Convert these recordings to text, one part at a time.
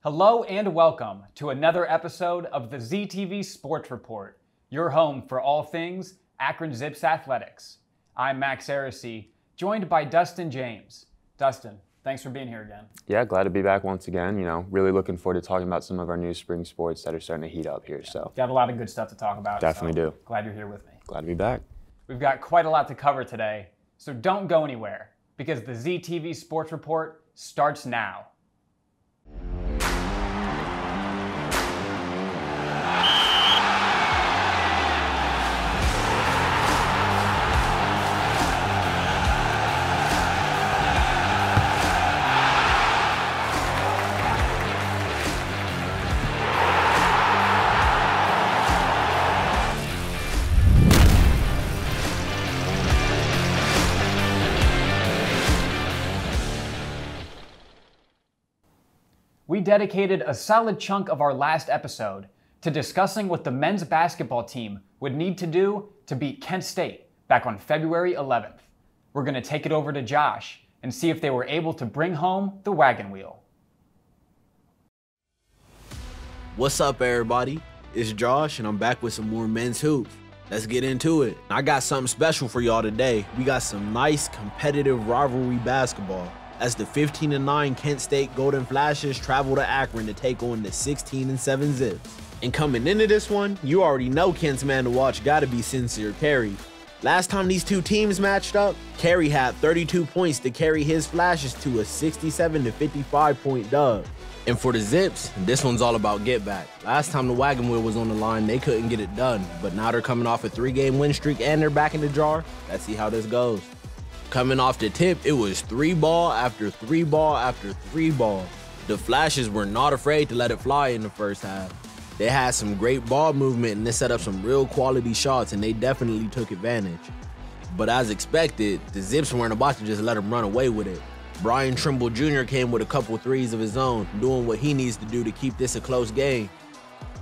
Hello and welcome to another episode of the ZTV Sports Report, your home for all things Akron Zips athletics. I'm Max Erisey, joined by Dustin James. Dustin, thanks for being here again. Yeah, glad to be back once again. Really looking forward to talking about some of our new spring sports that are starting to heat up here. So you have a lot of good stuff to talk about. Definitely do. Glad you're here with me. Glad to be back. We've got quite a lot to cover today, so don't go anywhere because the ZTV Sports Report starts now. We dedicated a solid chunk of our last episode to discussing what the men's basketball team would need to do to beat Kent State back on February 11th. We're going to take it over to Josh and see if they were able to bring home the Wagon Wheel. What's up, everybody? It's Josh, and I'm back with some more men's hoops. Let's get into it. I got something special for y'all today. We got some nice competitive rivalry basketball as the 15-9 Kent State Golden Flashes travel to Akron to take on the 16-7 Zips. And coming into this one, you already know Kent's man to watch gotta be Sincere Carey. Last time these two teams matched up, Carey had 32 points to carry his Flashes to a 67-55 point dub. And for the Zips, this one's all about get back. Last time the Wagon Wheel was on the line, they couldn't get it done, but now they're coming off a 3-game win streak and they're back in the jar. Let's see how this goes. Coming off the tip, it was 3-ball after 3-ball after 3-ball. The Flashes were not afraid to let it fly in the first half. They had some great ball movement and they set up some real quality shots, and they definitely took advantage. But as expected, the Zips weren't about to just let them run away with it. Brian Trimble Jr. came with a couple threes of his own, doing what he needs to do to keep this a close game.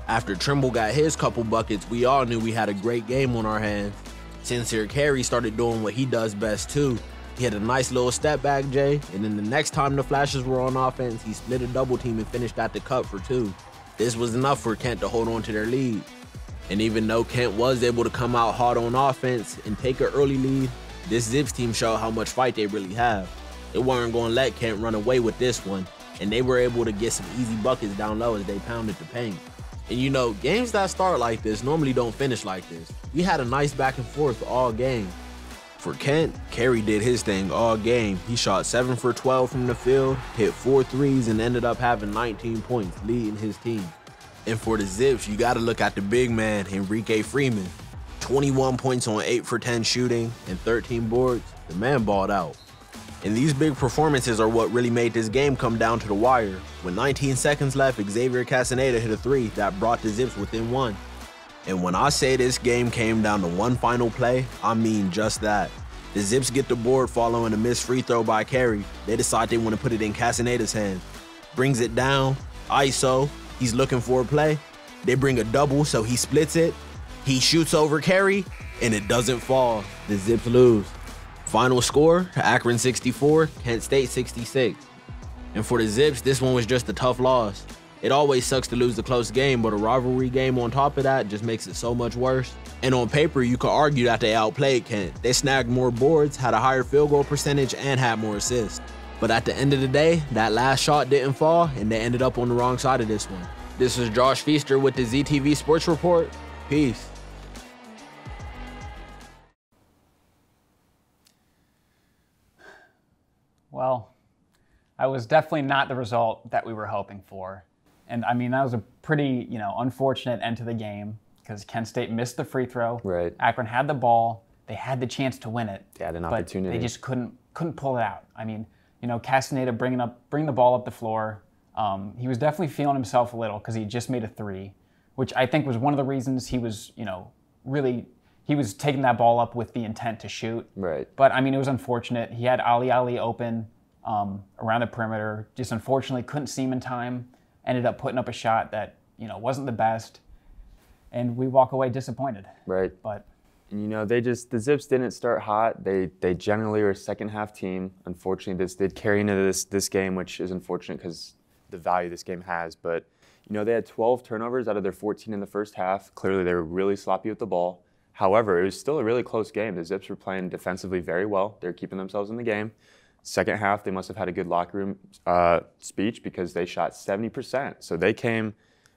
After Trimble got his couple buckets, we all knew we had a great game on our hands. Sincere Carey started doing what he does best too. He had a nice little step back, Jay, and then the next time the Flashes were on offense, he split a double team and finished at the cup for 2. This was enough for Kent to hold on to their lead. And even though Kent was able to come out hard on offense and take an early lead, this Zips team showed how much fight they really have. They weren't going to let Kent run away with this one, and they were able to get some easy buckets down low as they pounded the paint. And games that start like this normally don't finish like this. We had a nice back and forth all game. For Kent, Carey did his thing all game. He shot 7 for 12 from the field, hit 4 threes, and ended up having 19 points, leading his team. And for the Zips, you got to look at the big man, Enrique Freeman. 21 points on 8 for 10 shooting and 13 boards. The man balled out. And these big performances are what really made this game come down to the wire. With 19 seconds left, Xavier Castaneda hit a 3 that brought the Zips within 1. And when I say this game came down to one final play, I mean just that. The Zips get the board following a missed free throw by Carey. They decide they want to put it in Castaneda's hands. Brings it down, ISO, he's looking for a play. They bring a double, so he splits it. He shoots over Carey, and it doesn't fall. The Zips lose. Final score, Akron 64, Kent State 66. And for the Zips, this one was just a tough loss. It always sucks to lose the close game, but a rivalry game on top of that just makes it so much worse. And on paper, you could argue that they outplayed Kent. They snagged more boards, had a higher field goal percentage, and had more assists. But at the end of the day, that last shot didn't fall, and they ended up on the wrong side of this one. This is Josh Feaster with the ZTV Sports Report. Peace. Well, that was definitely not the result that we were hoping for. And I mean, that was a pretty, unfortunate end to the game because Kent State missed the free throw. Right. Akron had the ball. They had the chance to win it. They had an but opportunity. They just couldn't pull it out. I mean, Castaneda bring the ball up the floor. He was definitely feeling himself a little because he just made a 3, which I think was one of the reasons he was, he was taking that ball up with the intent to shoot. Right. But I mean, it was unfortunate. He had Ali open around the perimeter. Just unfortunately couldn't see him in time. Ended up putting up a shot that wasn't the best, and we walk away disappointed. Right. But the Zips didn't start hot. They generally are a second half team. Unfortunately, this did carry into this game, which is unfortunate because the value this game has. But, you know, they had 12 turnovers out of their 14 in the first half. Clearly, they were really sloppy with the ball. However, it was still a really close game. The Zips were playing defensively very well. They were keeping themselves in the game. Second half, they must have had a good locker room speech because they shot 70%. So they came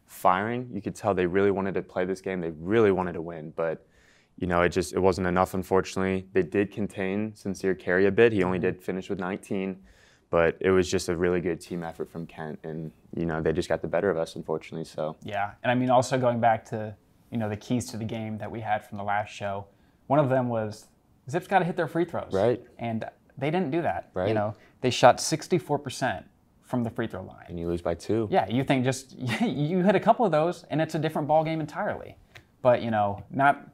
firing. You could tell they really wanted to play this game. They really wanted to win. But, you know, it wasn't enough, unfortunately. They did contain Sincere Carey a bit. He only did finish with 19. But it was just a really good team effort from Kent. And, you know, they just got the better of us, unfortunately. So yeah, and I mean, also going back to, you know, the keys to the game that we had from the last show, one of them was Zips got to hit their free throws. Right. And they didn't do that. Right. You know, they shot 64% from the free throw line. And you lose by 2. Yeah, you think just, you hit a couple of those, and it's a different ball game entirely. But, you know, not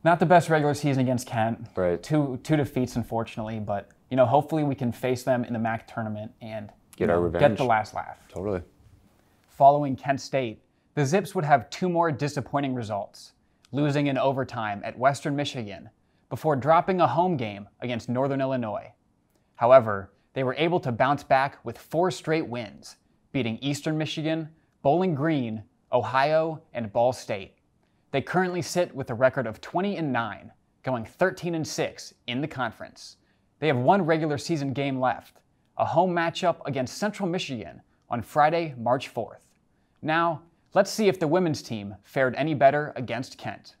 the best regular season against Kent. Right. Two defeats, unfortunately, but, you know, hopefully we can face them in the MAC tournament and Get our revenge. Get the last laugh. Totally. Following Kent State, the Zips would have 2 more disappointing results, losing in overtime at Western Michigan before dropping a home game against Northern Illinois. However, they were able to bounce back with 4 straight wins, beating Eastern Michigan, Bowling Green, Ohio, and Ball State. They currently sit with a record of 20-9, going 13-6 in the conference. They have 1 regular season game left, a home matchup against Central Michigan on Friday, March 4th. Now, let's see if the women's team fared any better against Kent.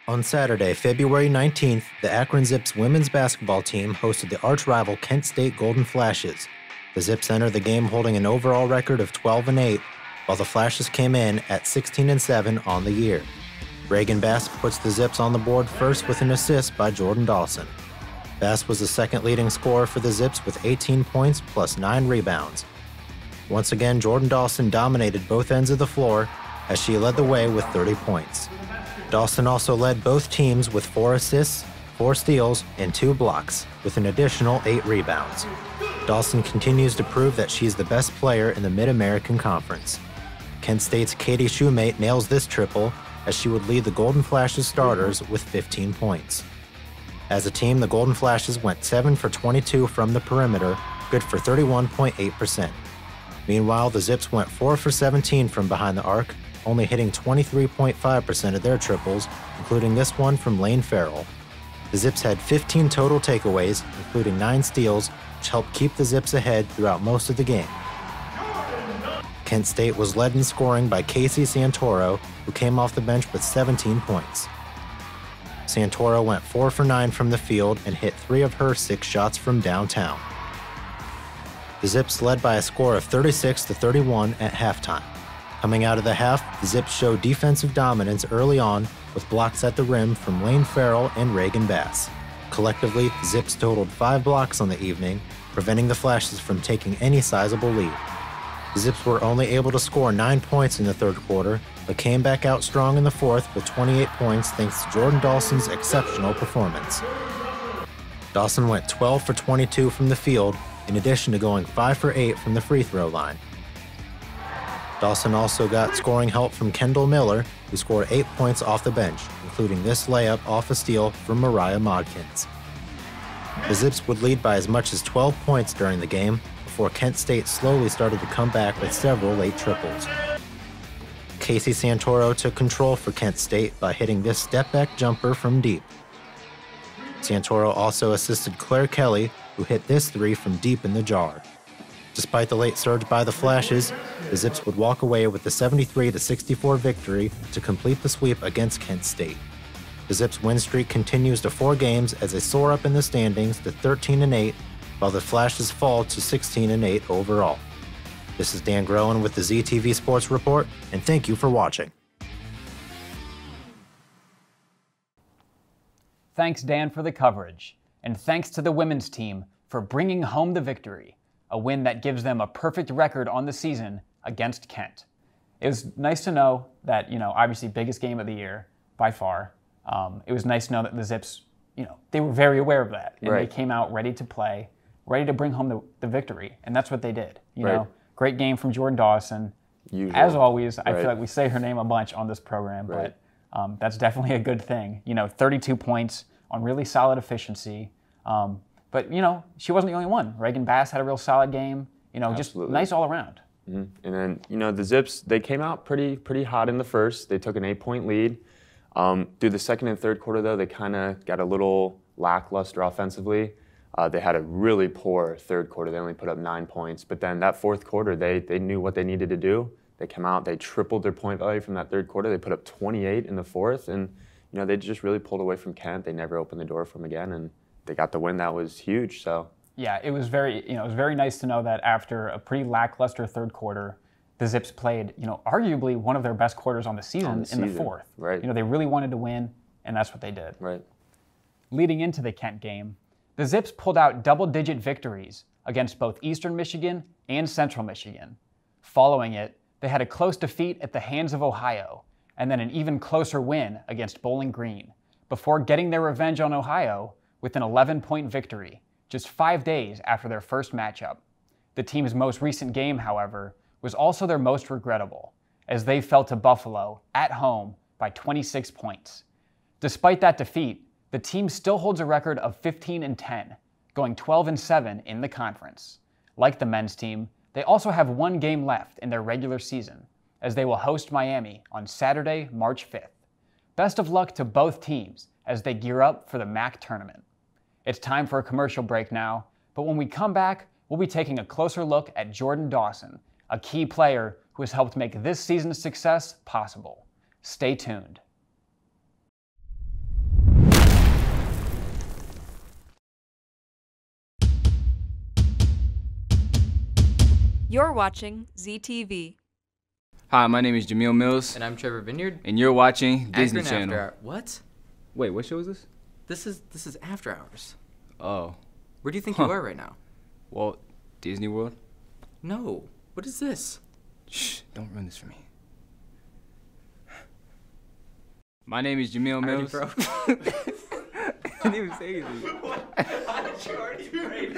On Saturday, February 19th, the Akron Zips women's basketball team hosted the arch-rival Kent State Golden Flashes. The Zips entered the game holding an overall record of 12-8, while the Flashes came in at 16-7 on the year. Reagan Bass puts the Zips on the board first with an assist by Jordyn Dawson. Bass was the second leading scorer for the Zips with 18 points plus 9 rebounds. Once again, Jordyn Dawson dominated both ends of the floor as she led the way with 30 points. Dawson also led both teams with 4 assists, 4 steals, and 2 blocks, with an additional 8 rebounds. Dawson continues to prove that she's the best player in the Mid-American Conference. Kent State's Katie Shoemate nails this triple as she would lead the Golden Flashes starters with 15 points. As a team, the Golden Flashes went 7 for 22 from the perimeter, good for 31.8%. Meanwhile, the Zips went 4 for 17 from behind the arc, only hitting 23.5% of their triples, including this one from Lane Farrell. The Zips had 15 total takeaways, including 9 steals, which helped keep the Zips ahead throughout most of the game. Kent State was led in scoring by Casey Santoro, who came off the bench with 17 points. Santoro went 4 for 9 from the field and hit 3 of her 6 shots from downtown. The Zips led by a score of 36-31 at halftime. Coming out of the half, the Zips showed defensive dominance early on with blocks at the rim from Lane Farrell and Reagan Bass. Collectively, the Zips totaled 5 blocks on the evening, preventing the Flashes from taking any sizable lead. The Zips were only able to score 9 points in the third quarter, but came back out strong in the fourth with 28 points thanks to Jordyn Dawson's exceptional performance. Dawson went 12 for 22 from the field, in addition to going 5 for 8 from the free throw line. Dawson also got scoring help from Kendall Miller, who scored 8 points off the bench, including this layup off a steal from Mariah Modkins. The Zips would lead by as much as 12 points during the game, before Kent State slowly started to come back with several late triples. Casey Santoro took control for Kent State by hitting this step-back jumper from deep. Santoro also assisted Claire Kelly, who hit this 3 from deep in the jar. Despite the late surge by the Flashes, the Zips would walk away with the 73-64 victory to complete the sweep against Kent State. The Zips win streak continues to 4 games as they soar up in the standings to 13-8, while the Flashes fall to 16-8 overall. This is Dan Groen with the ZTV Sports Report, and thank you for watching. Thanks, Dan, for the coverage, and thanks to the women's team for bringing home the victory, a win that gives them a perfect record on the season against Kent. It was nice to know that, obviously biggest game of the year by far. It was nice to know that the Zips, they were very aware of that, and They came out ready to play, ready to bring home the victory, and that's what they did. Great game from Jordyn Dawson. Usual. As always, I feel like we say her name a bunch on this program, but that's definitely a good thing. 32 points on really solid efficiency. But, she wasn't the only one. Reagan Bass had a real solid game. just nice all around. And then, the Zips, they came out pretty hot in the first. They took an 8-point lead. Through the second and third quarter, though, they kind of got a little lackluster offensively. They had a really poor third quarter. They only put up 9 points. But then that fourth quarter, they knew what they needed to do. They came out, they tripled their point value from that third quarter. They put up 28 in the fourth. And, they just really pulled away from Kent. They never opened the door for them again. And they got the win. That was huge. So. Yeah, it was very nice to know that after a pretty lackluster third quarter, the Zips played, arguably one of their best quarters on the season in the fourth. Right. They really wanted to win, and that's what they did. Right. Leading into the Kent game, the Zips pulled out double-digit victories against both Eastern Michigan and Central Michigan. Following it, they had a close defeat at the hands of Ohio, and then an even closer win against Bowling Green, before getting their revenge on Ohio with an 11-point victory just 5 days after their first matchup. The team's most recent game, however, was also their most regrettable, as they fell to Buffalo at home by 26 points. Despite that defeat, the team still holds a record of 15-10, going 12-7 in the conference. Like the men's team, they also have one game left in their regular season, as they will host Miami on Saturday, March 5th. Best of luck to both teams as they gear up for the MAC tournament. It's time for a commercial break now, but when we come back, we'll be taking a closer look at Jordyn Dawson, a key player who has helped make this season's success possible. Stay tuned. You're watching ZTV. Hi, my name is Jamil Mills. And I'm Trevor Vineyard. And you're watching Disney Akron Channel. After What? Wait, what show is this? This is After Hours. Oh. Where do you think you are right now? Well, Disney World. No. What is this? Shh, don't ruin this for me. My name is Jamil Mills. I didn't even say anything. How did you already frame?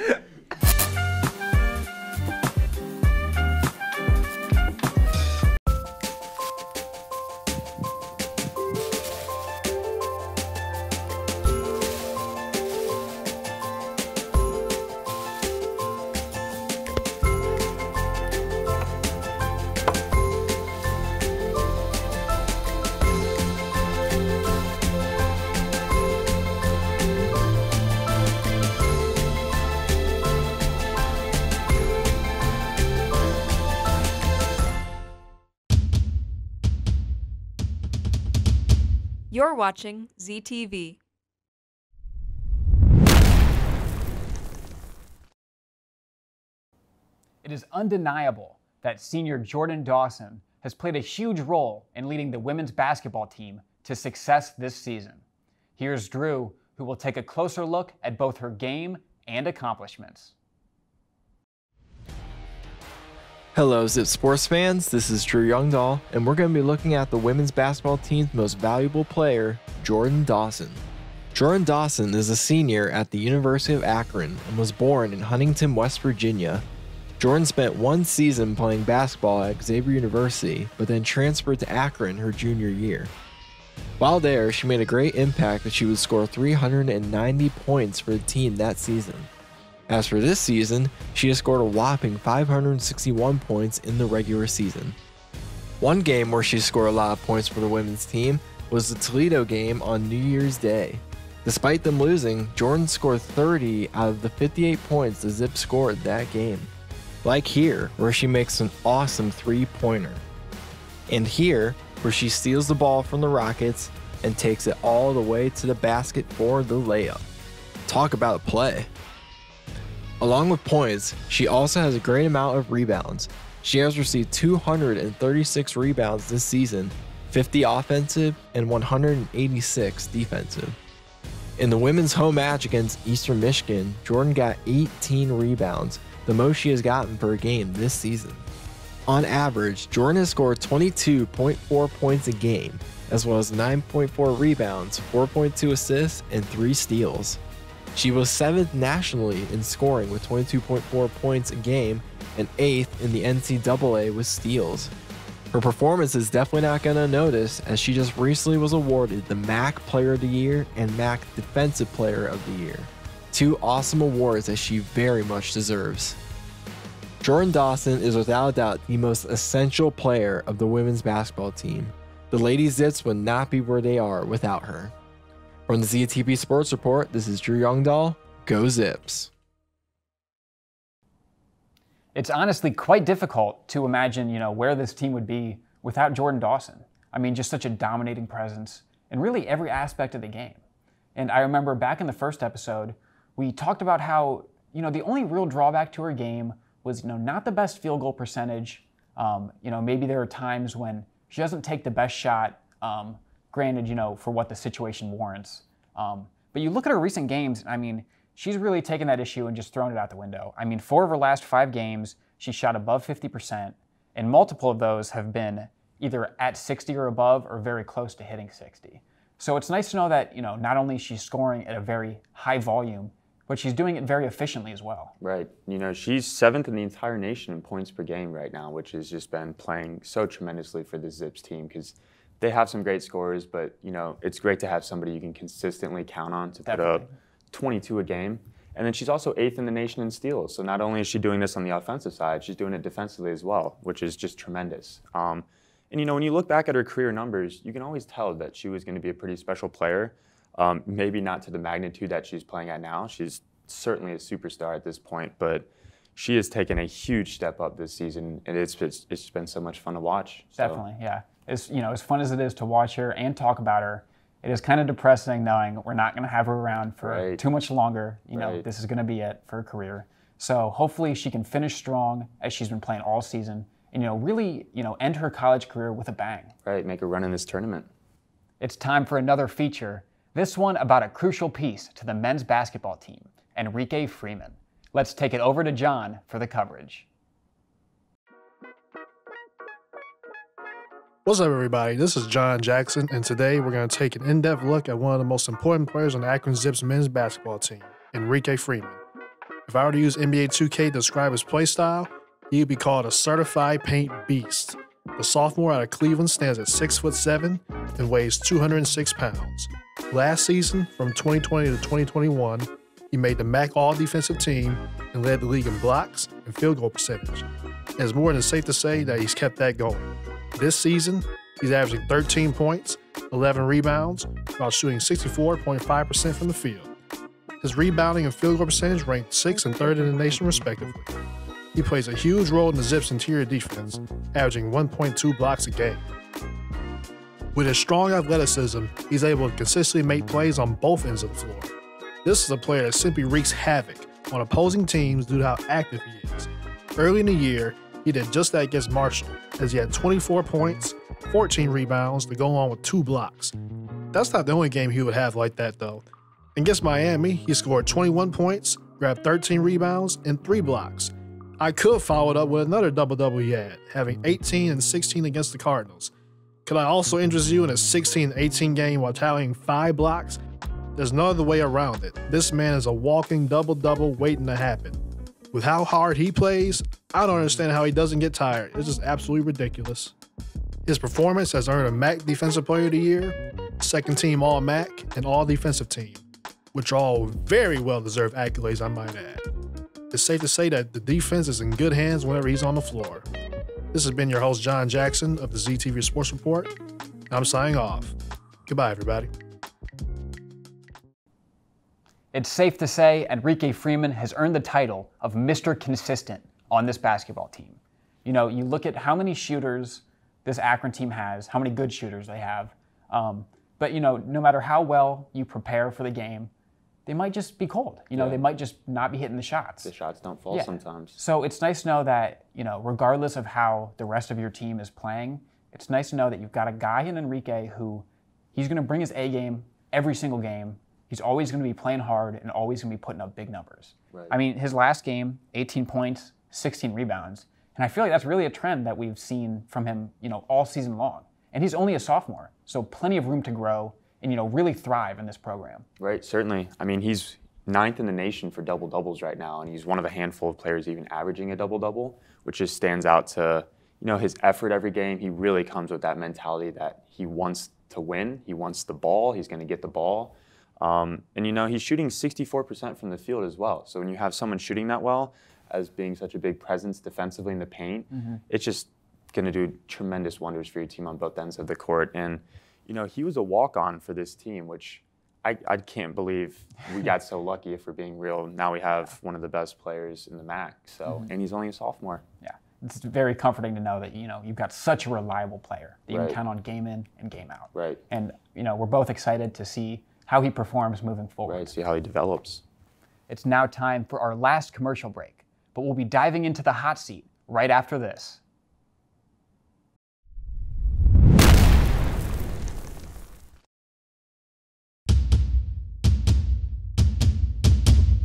You're watching ZTV. It is undeniable that senior Jordyn Dawson has played a huge role in leading the women's basketball team to success this season. Here's Drew, who will take a closer look at both her game and accomplishments. Hello Zip Sports fans, this is Drew Youngdahl, and we're going to be looking at the women's basketball team's most valuable player, Jordyn Dawson. Jordyn Dawson is a senior at the University of Akron and was born in Huntington, West Virginia. Jordyn spent one season playing basketball at Xavier University, but then transferred to Akron her junior year. While there, she made a great impact as she would score 390 points for the team that season. As for this season, she has scored a whopping 561 points in the regular season. One game where she scored a lot of points for the women's team was the Toledo game on New Year's Day. Despite them losing, Jordyn scored 30 out of the 58 points the Zips scored that game. Like here, where she makes an awesome three-pointer. And here, where she steals the ball from the Rockets and takes it all the way to the basket for the layup. Talk about play. Along with points, she also has a great amount of rebounds. She has received 236 rebounds this season, 50 offensive and 186 defensive. In the women's home match against Eastern Michigan, Jordyn got 18 rebounds, the most she has gotten per game this season. On average, Jordyn has scored 22.4 points a game, as well as 9.4 rebounds, 4.2 assists, and 3 steals. She was 7th nationally in scoring with 22.4 points a game and 8th in the NCAA with steals. Her performance is definitely not going to notice, as she just recently was awarded the MAC Player of the Year and MAC Defensive Player of the Year. 2 awesome awards that she very much deserves. Jordyn Dawson is without a doubt the most essential player of the women's basketball team. The Lady Zips would not be where they are without her. From the ZTV Sports Report, this is Drew Youngdahl. Go Zips. It's honestly quite difficult to imagine, where this team would be without Jordyn Dawson. I mean, just such a dominating presence in really every aspect of the game. And I remember back in the first episode, we talked about how, the only real drawback to her game was, not the best field goal percentage. Maybe there are times when she doesn't take the best shot, granted, for what the situation warrants. But you look at her recent games, I mean, she's really taken that issue and just thrown it out the window. I mean, 4 of her last 5 games, she shot above 50%, and multiple of those have been either at 60 or above or very close to hitting 60. So it's nice to know that, not only is she scoring at a very high volume, but she's doing it very efficiently as well. Right. She's 7th in the entire nation in points per game right now, which has just been playing so tremendously for the Zips team because they have some great scorers, but, it's great to have somebody you can consistently count on to put up 22 a game. And then she's also 8th in the nation in steals. So not only is she doing this on the offensive side, she's doing it defensively as well, which is just tremendous. And when you look back at her career numbers, you can always tell that she was going to be a pretty special player. Maybe not to the magnitude that she's playing at now. She's certainly a superstar at this point, but she has taken a huge step up this season, and it's been so much fun to watch. So. Definitely, yeah. As fun as it is to watch her and talk about her, it is kind of depressing knowing we're not going to have her around for too much longer. This is going to be it for her career. So hopefully she can finish strong as she's been playing all season and, really, end her college career with a bang. Right, make a run in this tournament. It's time for another feature, this one about a crucial piece to the men's basketball team, Enrique Freeman. Let's take it over to Jon for the coverage. What's up, everybody? This is Jon Jackson, and today we're going to take an in-depth look at one of the most important players on the Akron Zips men's basketball team, Enrique Freeman. If I were to use NBA 2K to describe his play style, he would be called a certified paint beast. The sophomore out of Cleveland stands at 6'7" and weighs 206 pounds. Last season, from 2020 to 2021, he made the MAC All-Defensive team and led the league in blocks and field goal percentage. And it's more than safe to say that he's kept that going. This season, he's averaging 13 points, 11 rebounds, while shooting 64.5% from the field. His rebounding and field goal percentage ranked 6th and 3rd in the nation, respectively. He plays a huge role in the Zips' interior defense, averaging 1.2 blocks a game. With his strong athleticism, he's able to consistently make plays on both ends of the floor. This is a player that simply wreaks havoc on opposing teams due to how active he is. Early in the year, he did just that against Marshall, as he had 24 points, 14 rebounds to go along with 2 blocks. That's not the only game he would have like that, though. Against Miami, he scored 21 points, grabbed 13 rebounds, and 3 blocks. I could follow it up with another double-double he had, having 18 and 16 against the Cardinals. Could I also interest you in a 16-18 game while tallying 5 blocks? There's no other way around it. This man is a walking double-double waiting to happen. With how hard he plays, I don't understand how he doesn't get tired. It's just absolutely ridiculous. His performance has earned a MAC Defensive Player of the Year, second team All-MAC, and All-Defensive Team, which are all very well-deserved accolades, I might add. It's safe to say that the defense is in good hands whenever he's on the floor. This has been your host, Jon Jackson of the ZTV Sports Report. I'm signing off. Goodbye, everybody. It's safe to say Enrique Freeman has earned the title of Mr. Consistent on this basketball team. You look at how many shooters this Akron team has, how many good shooters they have. But, no matter how well you prepare for the game, they might just be cold. They might just not be hitting the shots. The shots don't fall sometimes. So it's nice to know that, regardless of how the rest of your team is playing, it's nice to know that you've got a guy in Enrique who he's going to bring his A game every single game. He's always going to be playing hard and always going to be putting up big numbers. Right. I mean, his last game, 18 points, 16 rebounds. And I feel like that's really a trend that we've seen from him, all season long. And he's only a sophomore, so plenty of room to grow and, really thrive in this program. Right, certainly. I mean, he's 9th in the nation for double-doubles right now, and he's one of a handful of players even averaging a double-double, which just stands out to, his effort every game. He really comes with that mentality that he wants to win. He wants the ball. He's going to get the ball. And, he's shooting 64% from the field as well. So when you have someone shooting that well, as being such a big presence defensively in the paint. It's just going to do tremendous wonders for your team on both ends of the court. And, you know, he was a walk-on for this team, which I can't believe we got so lucky, if we're being real. Now we have one of the best players in the MAC, so and he's only a sophomore. Yeah, it's very comforting to know that, you know, you've got such a reliable player that you can count on game in and game out. Right. And, you know, we're both excited to see how he performs moving forward. Right, see how he develops. It's now time for our last commercial break, but we'll be diving into the hot seat right after this.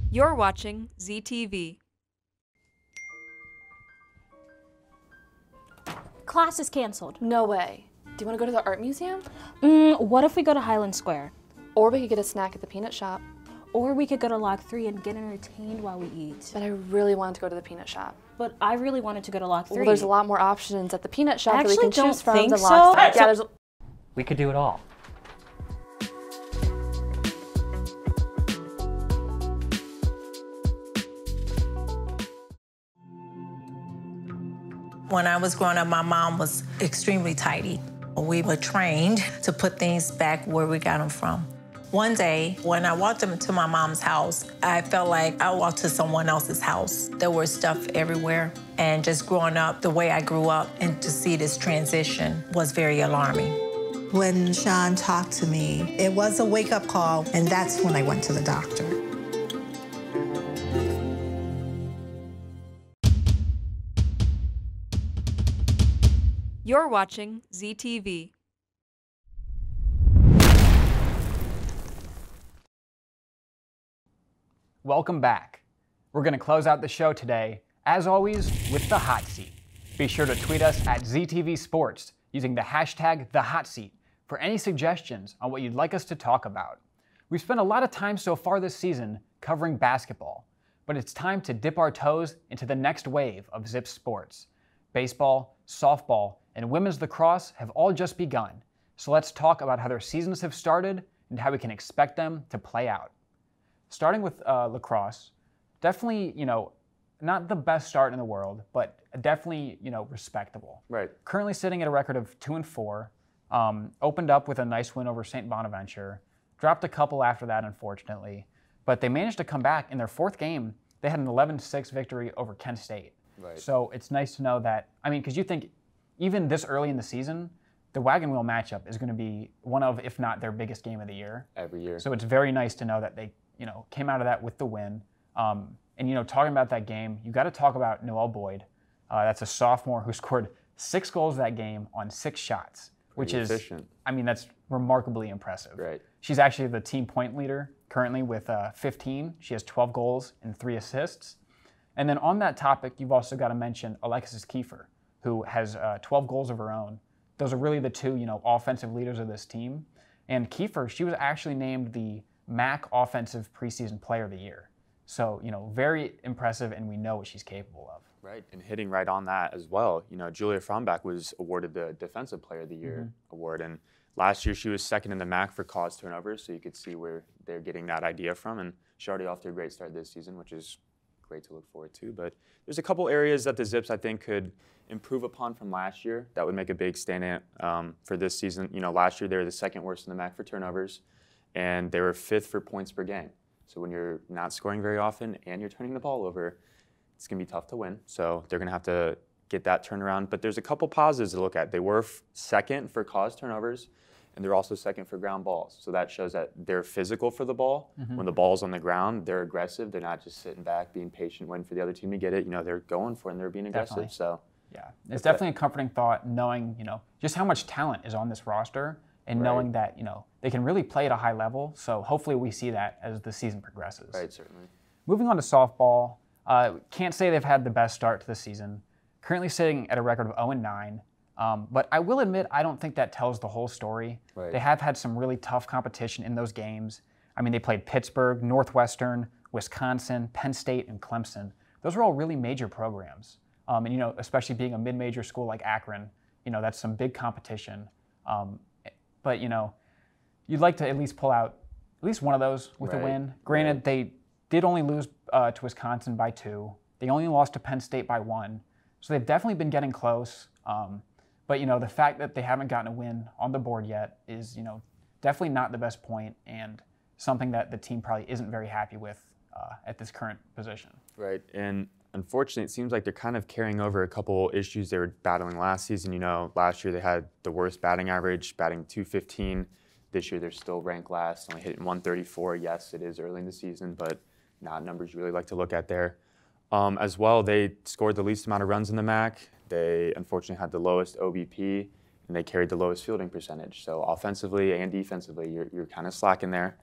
You're watching ZTV. Class is canceled. No way. Do you want to go to the art museum? What if we go to Highland Square? Or we could get a snack at the peanut shop. Or we could go to Lock 3 and get entertained while we eat. But I really wanted to go to the peanut shop. But I really wanted to go to Lock 3. Well, there's a lot more options at the peanut shop that we can choose from than than so. Lock 3. Yeah, there's We could do it all. When I was growing up, my mom was extremely tidy. We were trained to put things back where we got them from. One day, when I walked into my mom's house, I felt like I walked to someone else's house. There was stuff everywhere. And just growing up the way I grew up, and to see this transition was very alarming. When Jon talked to me, it was a wake-up call, and that's when I went to the doctor. You're watching ZTV. Welcome back. We're going to close out the show today, as always, with the hot seat. Be sure to tweet us at ZTV Sports using the hashtag #TheHotSeat for any suggestions on what you'd like us to talk about. We've spent a lot of time so far this season covering basketball, but it's time to dip our toes into the next wave of Zip sports. Baseball, softball, and women's lacrosse have all just begun, so let's talk about how their seasons have started and how we can expect them to play out. Starting with lacrosse, definitely, you know, not the best start in the world, but definitely, you know, respectable. Right. Currently sitting at a record of 2-4, opened up with a nice win over St. Bonaventure, dropped a couple after that, unfortunately, but they managed to come back. In their fourth game, they had an 11-6 victory over Kent State. Right. So it's nice to know that, I mean, because you think even this early in the season, the Wagon Wheel matchup is going to be one of, if not their biggest game of the year. Every year. So it's very nice to know that they, you know, came out of that with the win. And, you know, talking about that game, you got to talk about Noelle Boyd. That's a sophomore who scored 6 goals that game on 6 shots, which is, efficient. I mean, that's remarkably impressive. Right. She's actually the team point leader currently with 15. She has 12 goals and 3 assists. And then on that topic, you've also got to mention Alexis Kiefer, who has 12 goals of her own. Those are really the 2, you know, offensive leaders of this team. And Kiefer, she was actually named the MAC Offensive Preseason Player of the Year. So, you know, very impressive, and we know what she's capable of. Right, and hitting right on that as well. You know, Julia Frombach was awarded the Defensive Player of the Year award, and last year she was second in the MAC for caused turnovers, so you could see where they're getting that idea from, and she's already off to a great start this season, which is great to look forward to. But there's a couple areas that the Zips, I think, could improve upon from last year that would make a big standout for this season. You know, last year they were the second worst in the MAC for turnovers, and they were 5th for points per game. So when you're not scoring very often and you're turning the ball over, it's going to be tough to win. So they're going to have to get that turnaround. But there's a couple positives to look at. They were second for caused turnovers, and they're also second for ground balls. So that shows that they're physical for the ball. When the ball's on the ground, they're aggressive. They're not just sitting back, being patient, waiting for the other team to get it. You know, they're going for it and they're being aggressive. Definitely. So yeah, it's definitely a comforting thought knowing, you know, just how much talent is on this roster and knowing that, you know, they can really play at a high level. So hopefully we see that as the season progresses. Right, certainly. Moving on to softball, can't say they've had the best start to the season. Currently sitting at a record of 0-9. But I will admit, I don't think that tells the whole story. Right. They have had some really tough competition in those games. I mean, they played Pittsburgh, Northwestern, Wisconsin, Penn State, and Clemson. Those are all really major programs. And, you know, especially being a mid-major school like Akron, you know, that's some big competition. But, you know, you'd like to at least pull out at least one of those with a win. Granted, they did only lose to Wisconsin by 2. They only lost to Penn State by 1. So they've definitely been getting close. But, the fact that they haven't gotten a win on the board yet is, definitely not the best point and something that the team probably isn't very happy with at this current position. Right, and unfortunately, it seems like they're kind of carrying over a couple issues they were battling last season. Last year they had the worst batting average, batting .215. This year they're still ranked last, only hitting .134. Yes, it is early in the season, but not numbers you really like to look at there. As well, they scored the least amount of runs in the MAC. They unfortunately had the lowest OBP, and they carried the lowest fielding percentage. So offensively and defensively, you're kind of slacking there.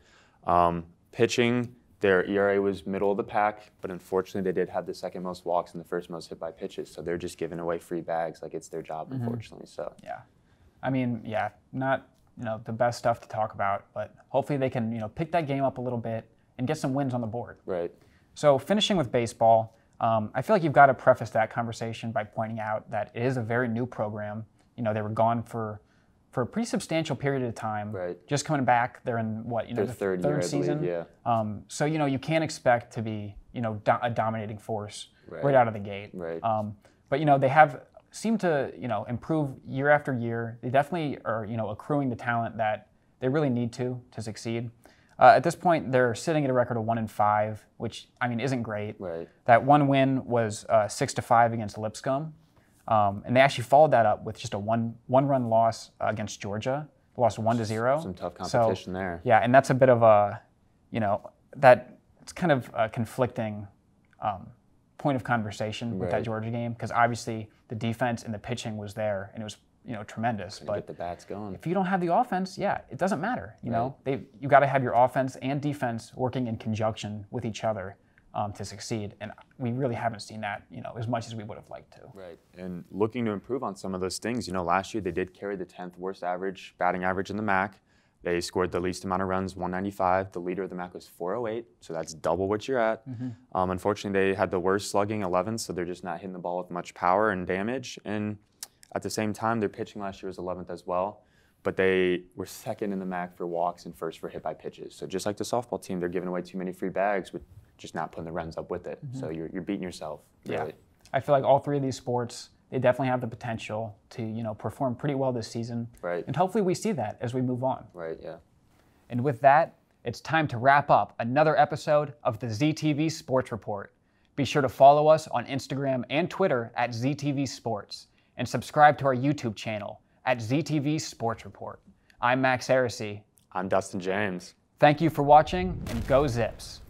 Pitching, their ERA was middle of the pack, but unfortunately they did have the second most walks and the first most hit by pitches. So they're just giving away free bags like it's their job, unfortunately. So yeah, I mean, yeah, not the best stuff to talk about, but hopefully they can pick that game up a little bit and get some wins on the board. Right. So finishing with baseball, I feel like you've got to preface that conversation by pointing out that it is a very new program. They were gone for a pretty substantial period of time. Right. Just coming back, they're in their the third year, season. Yeah. So you can't expect to be a dominating force right out of the gate. Right. But they have seemed to improve year after year. They definitely are accruing the talent that they really need to succeed. At this point, they're sitting at a record of 1-5, which isn't great. Right. That one win was 6-5 against Lipscomb. And they actually followed that up with just a one-run loss against Georgia. They lost 1-0. Some tough competition there. Yeah, and that's a bit of a, it's kind of a conflicting point of conversation with that Georgia game, because obviously the defense and the pitching was there, and it was tremendous. But get the bats going. If you don't have the offense, it doesn't matter. You got to have your offense and defense working in conjunction with each other to succeed, and we really haven't seen that as much as we would have liked to. Right, and looking to improve on some of those things. Last year they did carry the 10th worst batting average in the MAC. They scored the least amount of runs, 195. The leader of the MAC was 408, so that's double what you're at. Unfortunately, they had the worst slugging, 11, so they're just not hitting the ball with much power and damage. And at the same time, their pitching last year was 11th as well, but they were second in the MAC for walks and first for hit by pitches. So just like the softball team, they're giving away too many free bags with just not putting the runs up with it. So you're beating yourself, really. Yeah. I feel like all three of these sports, they definitely have the potential to perform pretty well this season. Right. And hopefully we see that as we move on. Right, yeah. And with that, it's time to wrap up another episode of the ZTV Sports Report. Be sure to follow us on Instagram and Twitter at ZTV Sports, and subscribe to our YouTube channel at ZTV Sports Report. I'm Max Erisey. I'm Dustin James. Thank you for watching, and go Zips.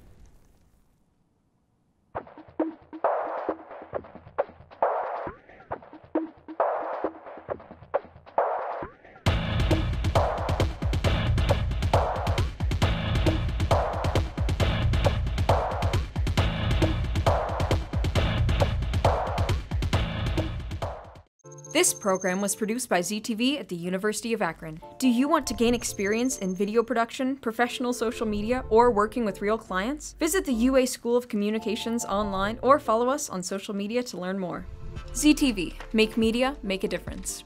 This program was produced by ZTV at the University of Akron. Do you want to gain experience in video production, professional social media, or working with real clients? Visit the UA School of Communications online or follow us on social media to learn more. ZTV, make media, make a difference.